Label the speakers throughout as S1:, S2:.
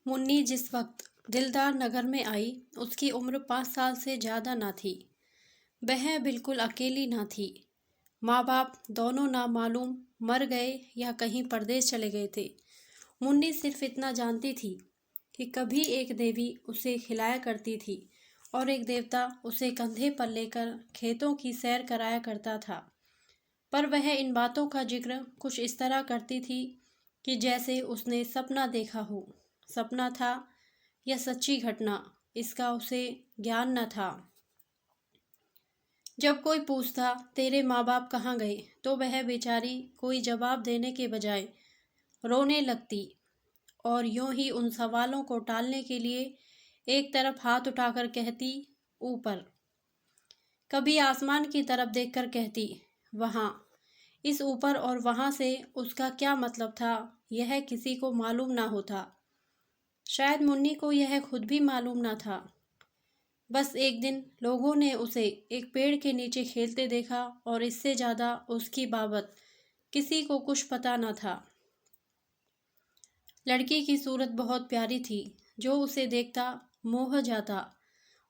S1: मुन्नी जिस वक्त दिलदार नगर में आई उसकी उम्र 5 साल से ज़्यादा ना थी। वह बिल्कुल अकेली ना थी। माँ बाप दोनों ना मालूम मर गए या कहीं परदेश चले गए थे। मुन्नी सिर्फ इतना जानती थी कि कभी एक देवी उसे खिलाया करती थी और एक देवता उसे कंधे पर लेकर खेतों की सैर कराया करता था। पर वह इन बातों का जिक्र कुछ इस तरह करती थी कि जैसे उसने सपना देखा हो। सपना था या सच्ची घटना, इसका उसे ज्ञान न था। जब कोई पूछता तेरे माँ बाप कहाँ गए, तो वह बेचारी कोई जवाब देने के बजाय रोने लगती और यूं ही उन सवालों को टालने के लिए एक तरफ हाथ उठाकर कहती ऊपर। कभी आसमान की तरफ देखकर कहती वहाँ। इस ऊपर और वहाँ से उसका क्या मतलब था, यह किसी को मालूम ना होता। शायद मुन्नी को यह खुद भी मालूम ना था। बस एक दिन लोगों ने उसे एक पेड़ के नीचे खेलते देखा और इससे ज़्यादा उसकी बाबत किसी को कुछ पता न था। लड़की की सूरत बहुत प्यारी थी। जो उसे देखता मोह जाता।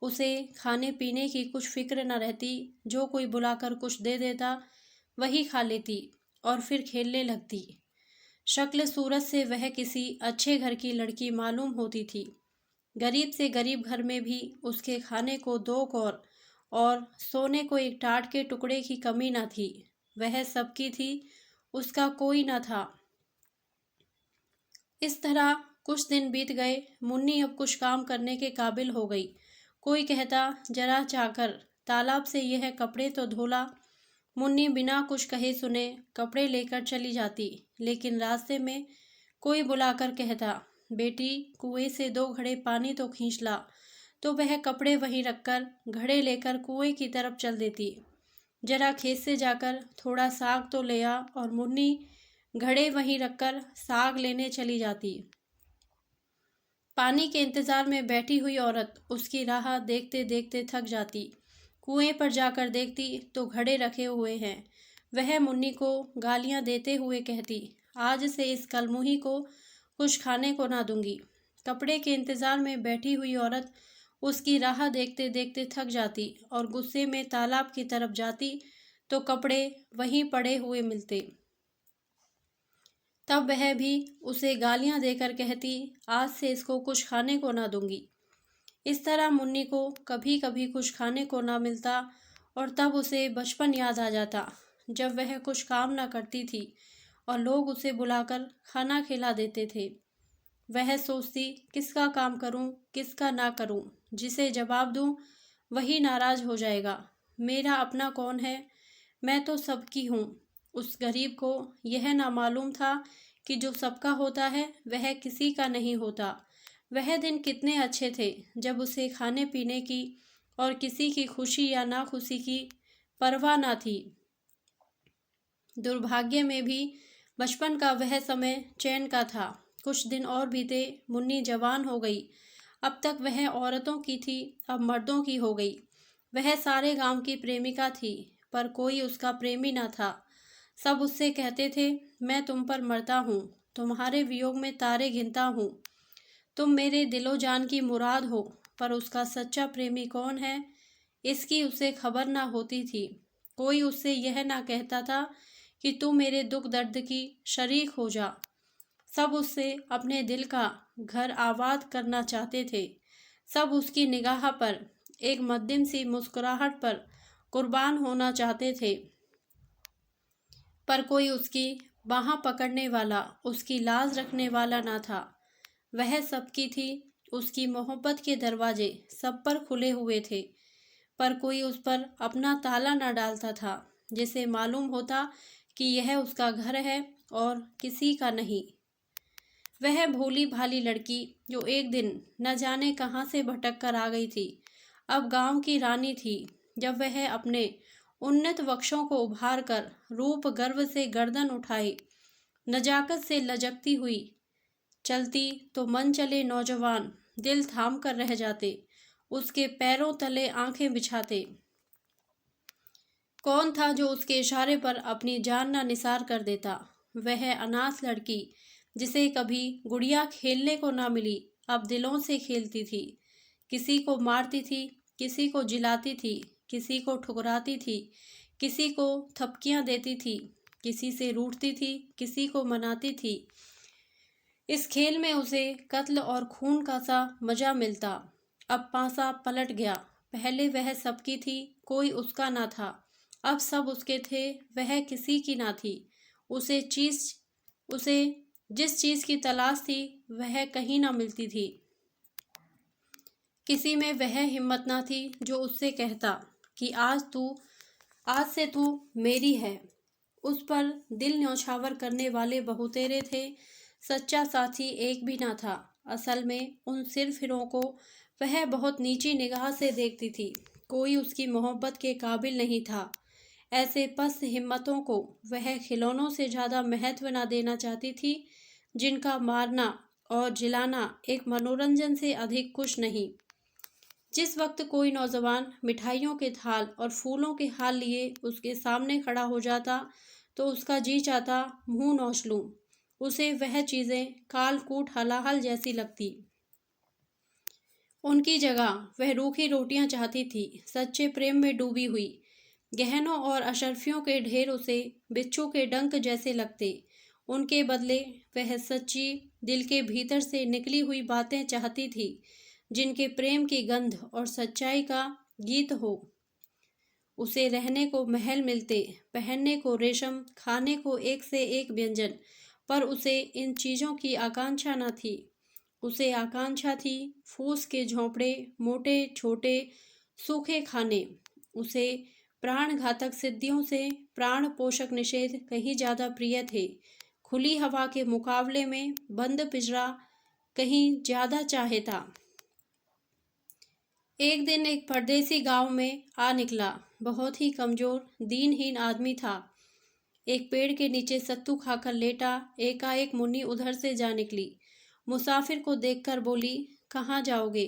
S1: उसे खाने पीने की कुछ फिक्र न रहती। जो कोई बुलाकर कुछ दे देता वही खा लेती और फिर खेलने लगती। शक्ल सूरत से वह किसी अच्छे घर की लड़की मालूम होती थी। गरीब से गरीब घर में भी उसके खाने को 2 कौर और सोने को एक टाट के टुकड़े की कमी न थी। वह सबकी थी, उसका कोई न था। इस तरह कुछ दिन बीत गए। मुन्नी अब कुछ काम करने के काबिल हो गई। कोई कहता जरा चाकर तालाब से यह कपड़े तो धोला। मुन्नी बिना कुछ कहे सुने कपड़े लेकर चली जाती, लेकिन रास्ते में कोई बुलाकर कहता बेटी कुएं से 2 घड़े पानी तो खींच ला। तो वह कपड़े वहीं रखकर घड़े लेकर कुएं की तरफ चल देती। जरा खेत से जाकर थोड़ा साग तो ले आ, और मुन्नी घड़े वहीं रखकर साग लेने चली जाती। पानी के इंतजार में बैठी हुई औरत उसकी राह देखते देखते थक जाती। कुएं पर जाकर देखती तो घड़े रखे हुए हैं। वह मुन्नी को गालियां देते हुए कहती आज से इस कलमुही को कुछ खाने को ना दूंगी। कपड़े के इंतजार में बैठी हुई औरत उसकी राह देखते देखते थक जाती और गुस्से में तालाब की तरफ जाती तो कपड़े वहीं पड़े हुए मिलते। तब वह भी उसे गालियां देकर कहती आज से इसको कुछ खाने को ना दूंगी। इस तरह मुन्नी को कभी कभी कुछ खाने को ना मिलता और तब उसे बचपन याद आ जाता, जब वह कुछ काम ना करती थी और लोग उसे बुलाकर खाना खिला देते थे। वह सोचती किसका काम करूं, किसका ना करूं। जिसे जवाब दूं वही नाराज हो जाएगा। मेरा अपना कौन है, मैं तो सबकी हूँ। उस गरीब को यह ना मालूम था कि जो सबका होता है वह किसी का नहीं होता। वह दिन कितने अच्छे थे जब उसे खाने पीने की और किसी की खुशी या नाखुशी की परवाह ना थी। दुर्भाग्य में भी बचपन का वह समय चैन का था। कुछ दिन और बीते। मुन्नी जवान हो गई। अब तक वह औरतों की थी, अब मर्दों की हो गई। वह सारे गांव की प्रेमिका थी, पर कोई उसका प्रेमी न था। सब उससे कहते थे मैं तुम पर मरता हूँ, तुम्हारे वियोग में तारे गिनता हूँ, तुम मेरे दिलो जान की मुराद हो। पर उसका सच्चा प्रेमी कौन है, इसकी उसे खबर ना होती थी। कोई उससे यह ना कहता था कि तू मेरे दुख दर्द की शरीक हो जा। सब उससे अपने दिल का घर आबाद करना चाहते थे। सब उसकी निगाह पर, एक मध्यम सी मुस्कुराहट पर कुर्बान होना चाहते थे। पर कोई उसकी बाह पकड़ने वाला, उसकी लाज रखने वाला ना था। वह सबकी थी। उसकी मोहब्बत के दरवाजे सब पर खुले हुए थे, पर कोई उस पर अपना ताला न डालता था। जिसे मालूम होता कि यह उसका घर है और किसी का नहीं। वह भोली भाली लड़की जो एक दिन न जाने कहाँ से भटक कर आ गई थी, अब गांव की रानी थी। जब वह अपने उन्नत वक्षों को उभार कर रूप गर्व से गर्दन उठाए नजाकत से लजकती हुई चलती तो मन चले नौजवान दिल थाम कर रह जाते, उसके पैरों तले आंखें बिछाते। कौन था जो उसके इशारे पर अपनी जान न निसार कर देता। वह अनाथ लड़की जिसे कभी गुड़िया खेलने को ना मिली, अब दिलों से खेलती थी। किसी को मारती थी, किसी को जिलाती थी, किसी को ठुकराती थी, किसी को थपकियां देती थी, किसी से रूठती थी, किसी को मनाती थी। इस खेल में उसे कत्ल और खून का सा मजा मिलता। अब पासा पलट गया। पहले वह सबकी थी, कोई उसका ना था। अब सब उसके थे, वह किसी की ना थी। उसे जिस चीज की तलाश थी वह कहीं ना मिलती थी। किसी में वह हिम्मत ना थी जो उससे कहता कि आज से तू मेरी है। उस पर दिल न्यौछावर करने वाले बहुतेरे थे, सच्चा साथी एक भी ना था। असल में उन सिरफिरों को वह बहुत नीची निगाह से देखती थी। कोई उसकी मोहब्बत के काबिल नहीं था। ऐसे पस्त हिम्मतों को वह खिलौनों से ज़्यादा महत्व न देना चाहती थी, जिनका मारना और जिलाना एक मनोरंजन से अधिक कुछ नहीं। जिस वक्त कोई नौजवान मिठाइयों के थाल और फूलों के हाल लिए उसके सामने खड़ा हो जाता तो उसका जी चाहता मुंह नोच लूं। उसे वह चीज़ें काल-कूट हलाहल जैसी लगती। उनकी जगह वह रूखी रोटियां चाहती थी, सच्चे प्रेम में डूबी हुई। गहनों और अशर्फियों के ढेर उसे बिच्छू के डंक जैसे लगते। उनके बदले वह सच्ची, दिल के भीतर से निकली हुई बातें चाहती थी, जिनके प्रेम की गंध और सच्चाई का गीत हो। उसे रहने को महल मिलते, पहनने को रेशम, खाने को एक से एक व्यंजन, पर उसे इन चीज़ों की आकांक्षा न थी। उसे आकांक्षा थी फूस के झोंपड़े, मोटे छोटे सूखे खाने। उसे प्राण घातक सिद्धियों से प्राण पोषक निषेध कहीं ज़्यादा प्रिय थे। खुली हवा के मुकाबले में बंद पिंजरा कहीं ज़्यादा चाहेता। एक दिन एक परदेसी गांव में आ निकला। बहुत ही कमजोर, दीनहीन आदमी था। एक पेड़ के नीचे सत्तू खाकर लेटा। एकाएक मुन्नी उधर से जा निकली। मुसाफिर को देखकर बोली, कहाँ जाओगे?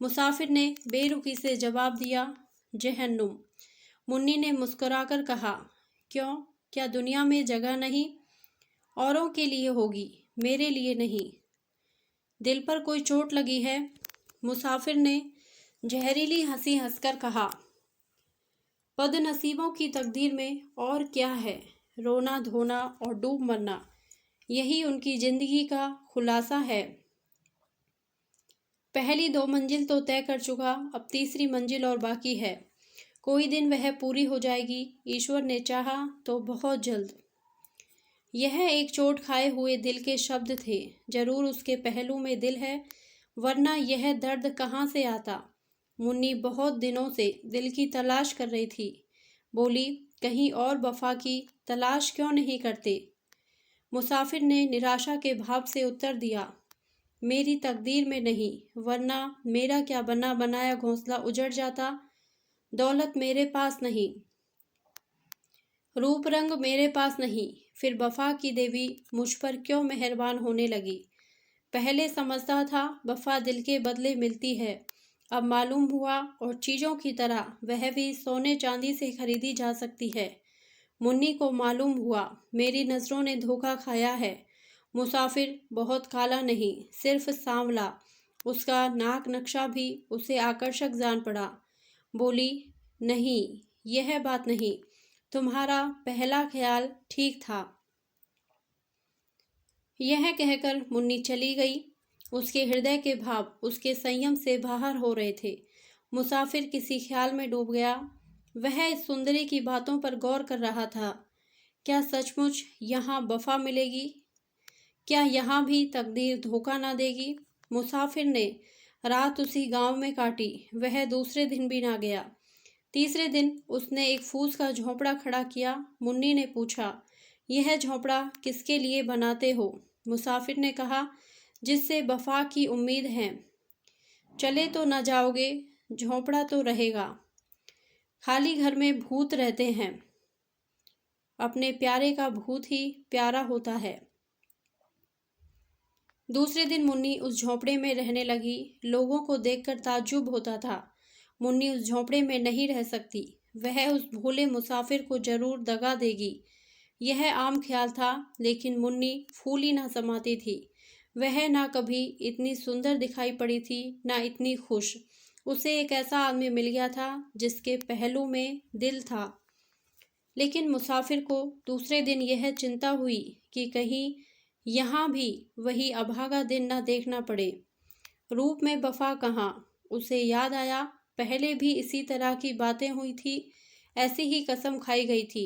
S1: मुसाफिर ने बेरुखी से जवाब दिया, जहन्नुम। मुन्नी ने मुस्कुराकर कहा, क्यों, क्या दुनिया में जगह नहीं? औरों के लिए होगी, मेरे लिए नहीं। दिल पर कोई चोट लगी है? मुसाफिर ने जहरीली हंसी हंसकर कहा, बदनसीबों की तकदीर में और क्या है, रोना धोना और डूब मरना, यही उनकी जिंदगी का खुलासा है। पहली 2 मंजिल तो तय कर चुका, अब तीसरी मंजिल और बाकी है। कोई दिन वह पूरी हो जाएगी, ईश्वर ने चाहा तो बहुत जल्द। यह एक चोट खाए हुए दिल के शब्द थे। जरूर उसके पहलू में दिल है, वरना यह दर्द कहाँ से आता। मुन्नी बहुत दिनों से दिल की तलाश कर रही थी। बोली, कहीं और वफा की तलाश क्यों नहीं करते? मुसाफिर ने निराशा के भाव से उत्तर दिया, मेरी तकदीर में नहीं, वरना मेरा क्या बना बनाया घोंसला उजड़ जाता। दौलत मेरे पास नहीं, रूप रंग मेरे पास नहीं, फिर वफा की देवी मुझ पर क्यों मेहरबान होने लगी? पहले समझता था वफा दिल के बदले मिलती है, अब मालूम हुआ और चीज़ों की तरह वह भी सोने चांदी से खरीदी जा सकती है। मुन्नी को मालूम हुआ मेरी नज़रों ने धोखा खाया है। मुसाफिर बहुत काला नहीं, सिर्फ सांवला। उसका नाक नक्शा भी उसे आकर्षक जान पड़ा। बोली, नहीं, यह बात नहीं, तुम्हारा पहला ख्याल ठीक था। यह कहकर मुन्नी चली गई। उसके हृदय के भाव उसके संयम से बाहर हो रहे थे। मुसाफिर किसी ख्याल में डूब गया। वह इस सुंदरी की बातों पर गौर कर रहा था। क्या सचमुच यहाँ वफा मिलेगी? क्या यहाँ भी तकदीर धोखा ना देगी? मुसाफिर ने रात उसी गांव में काटी। वह दूसरे दिन भी ना गया। तीसरे दिन उसने एक फूस का झोंपड़ा खड़ा किया। मुन्नी ने पूछा, यह झोंपड़ा किसके लिए बनाते हो? मुसाफिर ने कहा, जिससे वफा की उम्मीद है। चले तो न जाओगे, झोंपड़ा तो रहेगा। खाली घर में भूत रहते हैं। अपने प्यारे का भूत ही प्यारा होता है। दूसरे दिन मुन्नी उस झोंपड़े में रहने लगी। लोगों को देखकर ताज्जुब होता था। मुन्नी उस झोंपड़े में नहीं रह सकती। वह उस भोले मुसाफिर को जरूर दगा देगी। यह आम ख्याल था, लेकिन मुन्नी फूली ना समाती थी। वह ना कभी इतनी सुंदर दिखाई पड़ी थी, ना इतनी खुश। उसे एक ऐसा आदमी मिल गया था जिसके पहलू में दिल था। लेकिन मुसाफिर को दूसरे दिन यह चिंता हुई कि कहीं यहाँ भी वही अभागा दिन न देखना पड़े। रूप में वफा कहाँ। उसे याद आया, पहले भी इसी तरह की बातें हुई थी, ऐसी ही कसम खाई गई थी,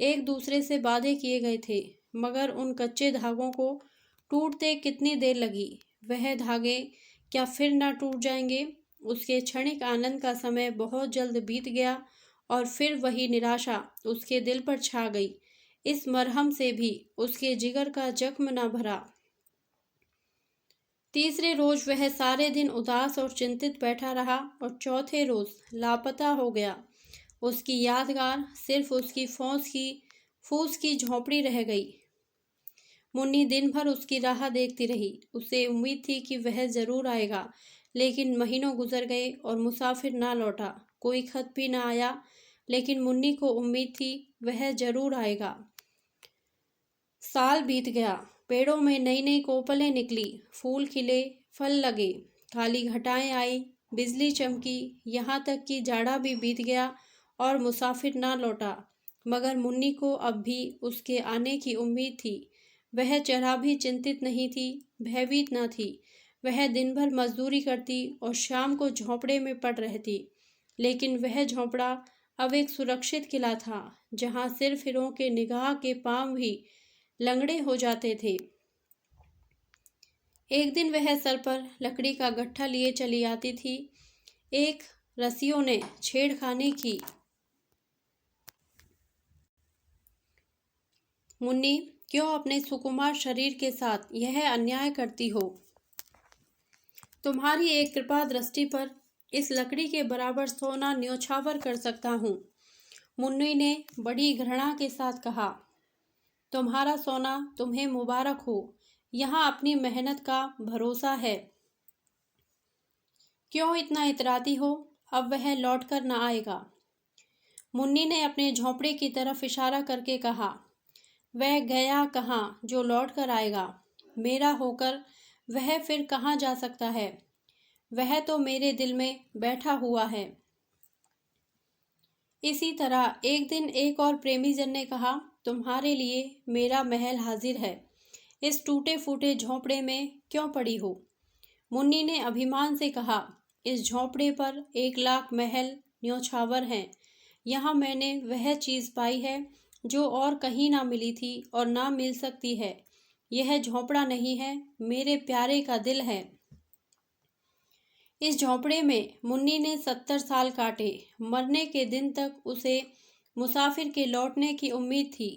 S1: एक दूसरे से वादे किए गए थे, मगर उन कच्चे धागों को टूटते कितनी देर लगी। वह धागे क्या फिर न टूट जाएंगे? उसके क्षणिक आनंद का समय बहुत जल्द बीत गया और फिर वही निराशा उसके दिल पर छा गई। इस मरहम से भी उसके जिगर का जख्म न भरा। तीसरे रोज वह सारे दिन उदास और चिंतित बैठा रहा और चौथे रोज लापता हो गया। उसकी यादगार सिर्फ उसकी फूस की झोंपड़ी रह गई। मुन्नी दिन भर उसकी राह देखती रही। उसे उम्मीद थी कि वह जरूर आएगा, लेकिन महीनों गुजर गए और मुसाफिर ना लौटा। कोई खत भी ना आया, लेकिन मुन्नी को उम्मीद थी वह जरूर आएगा। साल बीत गया। पेड़ों में नई नई कोपलें निकली, फूल खिले, फल लगे, काली घटाएं आई, बिजली चमकी, यहाँ तक कि जाड़ा भी बीत गया और मुसाफिर ना लौटा। मगर मुन्नी को अब भी उसके आने की उम्मीद थी। वह जरा भी चिंतित नहीं थी, भयभीत न थी। वह दिन भर मजदूरी करती और शाम को झोंपड़े में पड़ रहती। लेकिन वह झोंपड़ा अब एक सुरक्षित किला था, जहाँ सिरफिरों के निगाह के पांव भी लंगड़े हो जाते थे। एक दिन वह सर पर लकड़ी का गट्ठा लिए चली आती थी। एक रसियों ने छेड़खानी की। मुन्नी, क्यों अपने सुकुमार शरीर के साथ यह अन्याय करती हो? तुम्हारी एक कृपा दृष्टि पर इस लकड़ी के बराबर सोना न्योछावर कर सकता हूँ। मुन्नी ने बड़ी घृणा के साथ कहा। तुम्हारा सोना तुम्हें मुबारक हो, यहाँ अपनी मेहनत का भरोसा है। क्यों इतना इतराती हो? अब वह लौट कर न आएगा। मुन्नी ने अपने झोंपड़े की तरफ इशारा करके कहा। वह गया कहाँ जो लौट कर आएगा? मेरा होकर वह फिर कहाँ जा सकता है? वह तो मेरे दिल में बैठा हुआ है। इसी तरह एक दिन एक और प्रेमी जन ने कहा, तुम्हारे लिए मेरा महल हाजिर है, इस टूटे फूटे झोंपड़े में क्यों पड़ी हो? मुन्नी ने अभिमान से कहा, इस झोंपड़े पर 1,00,000 महल न्योछावर हैं। यहाँ मैंने वह चीज़ पाई है जो और कहीं ना मिली थी और ना मिल सकती है। यह झोंपड़ा नहीं है, मेरे प्यारे का दिल है। इस झोंपड़े में मुन्नी ने 70 साल काटे। मरने के दिन तक उसे मुसाफिर के लौटने की उम्मीद थी।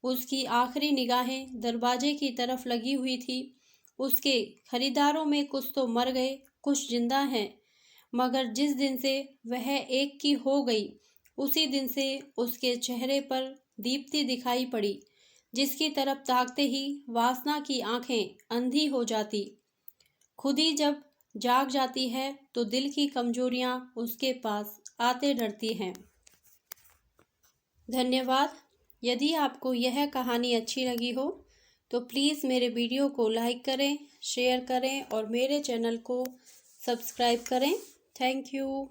S1: उसकी आखिरी निगाहें दरवाजे की तरफ लगी हुई थी। उसके खरीदारों में कुछ तो मर गए, कुछ जिंदा हैं, मगर जिस दिन से वह एक की हो गई, उसी दिन से उसके चेहरे पर दीप्ति दिखाई पड़ी, जिसकी तरफ ताकते ही वासना की आंखें अंधी हो जाती। खुद ही जब जाग जाती है तो दिल की कमजोरियां उसके पास आते डरती हैं। धन्यवाद। यदि आपको यह कहानी अच्छी लगी हो तो प्लीज़ मेरे वीडियो को लाइक करें, शेयर करें और मेरे चैनल को सब्सक्राइब करें। Thank you.